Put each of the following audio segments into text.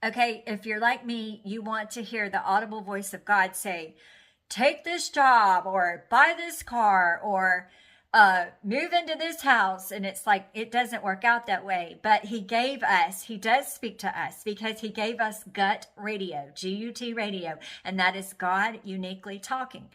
Okay, if you're like me, you want to hear the audible voice of God say, take this job or buy this car or move into this house. And it's like, it doesn't work out that way. But he does speak to us because he gave us gut radio, GUT radio, and that is God uniquely talking.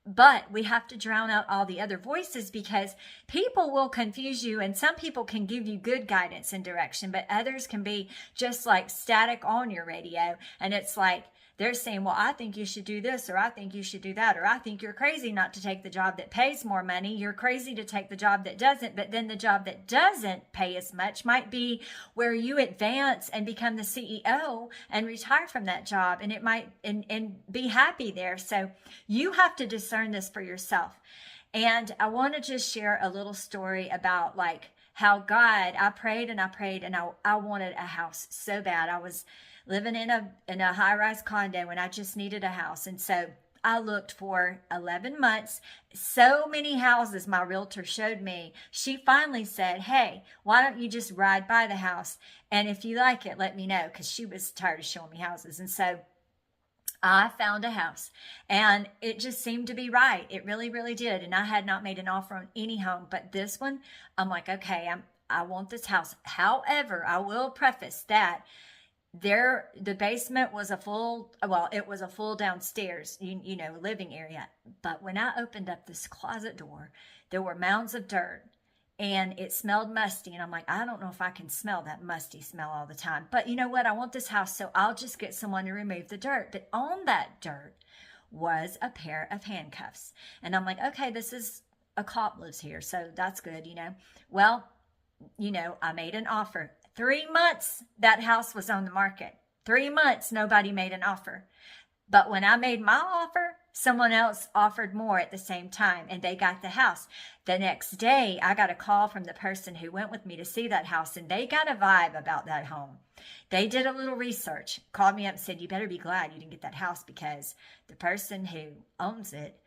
But we have to drown out all the other voices because people will confuse you, and some people can give you good guidance and direction, but others can be just like static on your radio. And it's like they're saying, well, I think you should do this, or I think you should do that, or I think you're crazy not to take the job that pays more money. You're crazy to take the job that doesn't. But then the job that doesn't pay as much might be where you advance and become the CEO and retire from that job. And it might and be happy there. So you have to discern this for yourself. And I want to just share a little story about like how God, I prayed and I wanted a house so bad. I was living in a high-rise condo and I just needed a house. And so I looked for 11 months, so many houses my realtor showed me. She finally said, hey, why don't you just ride by the house? And if you like it, let me know, because she was tired of showing me houses. And so I found a house and it just seemed to be right. It really, really did. And I had not made an offer on any home, but this one, I'm like, okay, I want this house. However, I will preface that the basement was it was a full downstairs, living area. But when I opened up this closet door, there were mounds of dirt and it smelled musty. And I'm like, I don't know if I can smell that musty smell all the time. But you know what? I want this house, so I'll just get someone to remove the dirt. But on that dirt was a pair of handcuffs. And I'm like, okay, this is a cop lives here, so that's good, Well, I made an offer. 3 months that house was on the market. 3 months, nobody made an offer. But when I made my offer, someone else offered more at the same time and they got the house. The next day, I got a call from the person who went with me to see that house, and they got a vibe about that home. They did a little research, called me up and said, you better be glad you didn't get that house because the person who owns it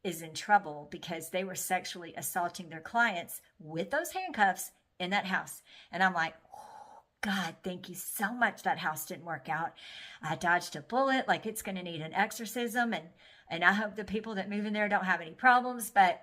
is in trouble because they were sexually assaulting their clients with those handcuffs in that house. And I'm like, oh, God, thank you so much. That house didn't work out. I dodged a bullet. Like, it's going to need an exorcism. And I hope the people that move in there don't have any problems. But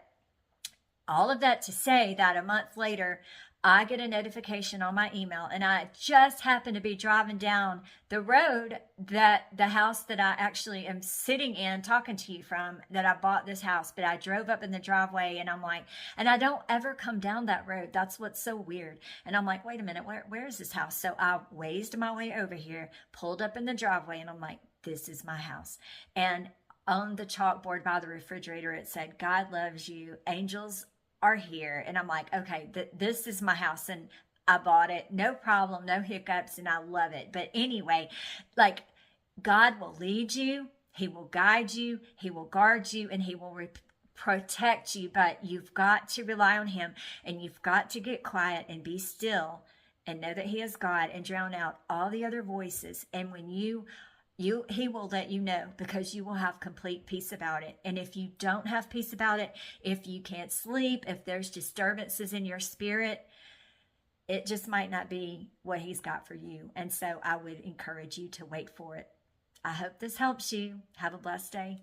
all of that to say that a month later, I get a notification on my email, and I just happened to be driving down the road that the house that I actually am sitting in talking to you from, that I bought this house, but I drove up in the driveway and I'm like, and I don't ever come down that road. That's what's so weird. And I'm like, wait a minute, where is this house? So I whizzed my way over here, pulled up in the driveway, and I'm like, this is my house. And on the chalkboard by the refrigerator, it said, God loves you, angels are here. And I'm like, okay, this is my house, and I bought it, no problem, no hiccups, and I love it. But anyway, like, God will lead you, he will guide you, he will guard you, and he will protect you. But you've got to rely on him, and you've got to get quiet and be still and know that he is God, and drown out all the other voices. And when he will let you know, because you will have complete peace about it. And if you don't have peace about it, if you can't sleep, if there's disturbances in your spirit, it just might not be what he's got for you. And so I would encourage you to wait for it. I hope this helps you. Have a blessed day.